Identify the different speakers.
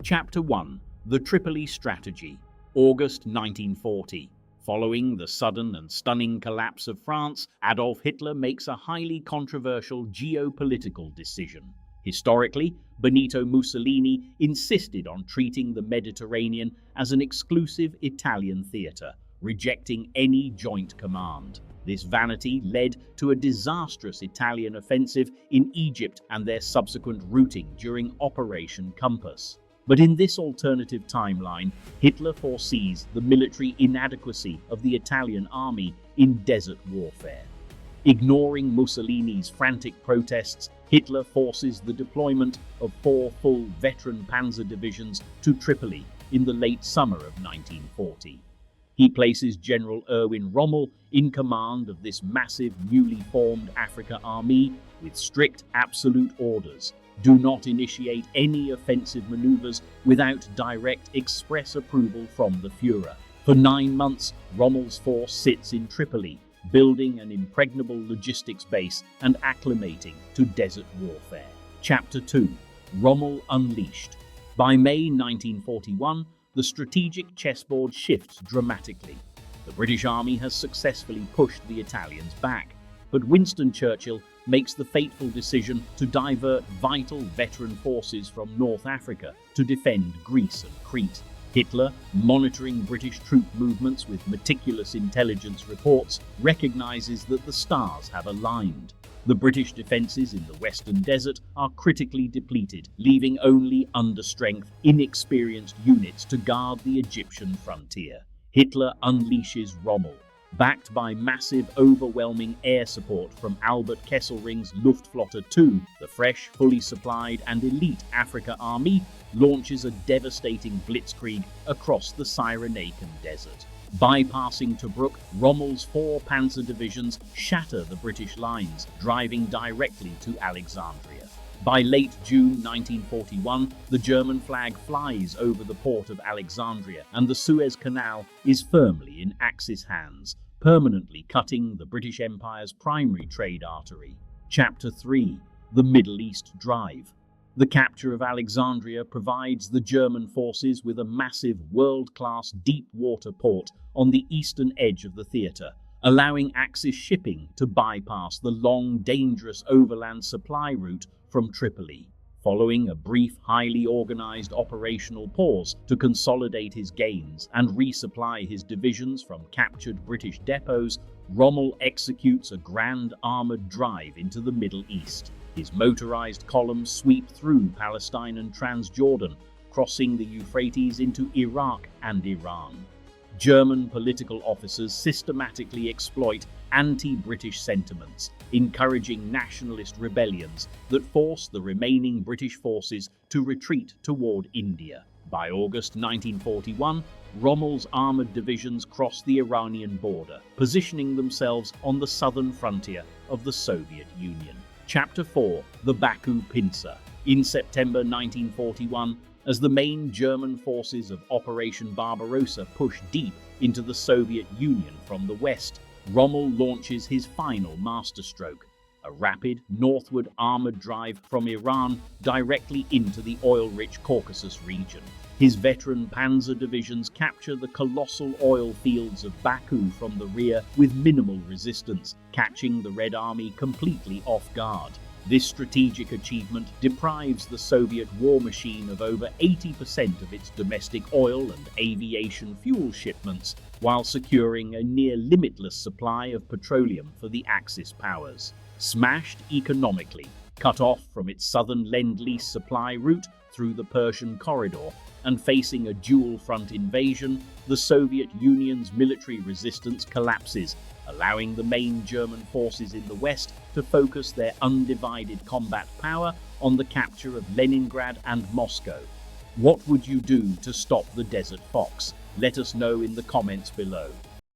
Speaker 1: Chapter 1. The Tripoli Strategy, August 1940. Following the sudden and stunning collapse of France, Adolf Hitler makes a highly controversial geopolitical decision. Historically, Benito Mussolini insisted on treating the Mediterranean as an exclusive Italian theater, rejecting any joint command. This vanity led to a disastrous Italian offensive in Egypt and their subsequent routing during Operation Compass. But in this alternative timeline, Hitler foresees the military inadequacy of the Italian army in desert warfare. Ignoring Mussolini's frantic protests, Hitler forces the deployment of 4 full veteran Panzer divisions to Tripoli in the late summer of 1940. He places General Erwin Rommel in command of this massive newly formed Africa army with strict absolute orders. Do not initiate any offensive maneuvers without direct express approval from the Führer. For 9 months, Rommel's force sits in Tripoli, building an impregnable logistics base and acclimating to desert warfare. Chapter 2. Rommel Unleashed. By May 1941, the strategic chessboard shifts dramatically. The British Army has successfully pushed the Italians back, but Winston Churchill makes the fateful decision to divert vital veteran forces from North Africa to defend Greece and Crete. Hitler, monitoring British troop movements with meticulous intelligence reports, recognizes that the stars have aligned. The British defenses in the Western Desert are critically depleted, leaving only understrength, inexperienced units to guard the Egyptian frontier. Hitler unleashes Rommel. Backed by massive, overwhelming air support from Albert Kesselring's Luftflotte II, the fresh, fully supplied and elite Africa Army launches a devastating blitzkrieg across the Cyrenaican desert. Bypassing Tobruk, Rommel's 4 Panzer divisions shatter the British lines, driving directly to Alexandria. By late June 1941, the German flag flies over the port of Alexandria, and the Suez Canal is firmly in Axis hands, permanently cutting the British Empire's primary trade artery. Chapter 3. The Middle East Drive. The capture of Alexandria provides the German forces with a massive world-class deep-water port on the eastern edge of the theatre, allowing Axis shipping to bypass the long, dangerous overland supply route from Tripoli. Following a brief, highly organized operational pause to consolidate his gains and resupply his divisions from captured British depots, Rommel executes a grand armored drive into the Middle East. His motorized columns sweep through Palestine and Transjordan, crossing the Euphrates into Iraq and Iran. German political officers systematically exploit anti-British sentiments, encouraging nationalist rebellions that force the remaining British forces to retreat toward India. By August 1941, Rommel's armored divisions cross the Iranian border, positioning themselves on the southern frontier of the Soviet Union. Chapter 4. The Baku Pincer. In September 1941, as the main German forces of Operation Barbarossa push deep into the Soviet Union from the west, Rommel launches his final masterstroke, a rapid northward armored drive from Iran directly into the oil-rich Caucasus region. His veteran Panzer divisions capture the colossal oil fields of Baku from the rear with minimal resistance, catching the Red Army completely off guard. This strategic achievement deprives the Soviet war machine of over 80% of its domestic oil and aviation fuel shipments, while securing a near-limitless supply of petroleum for the Axis powers. Smashed economically, cut off from its southern Lend-Lease supply route through the Persian corridor, and facing a dual-front invasion, the Soviet Union's military resistance collapses, allowing the main German forces in the west to focus their undivided combat power on the capture of Leningrad and Moscow. What would you do to stop the Desert Fox? Let us know in the comments below.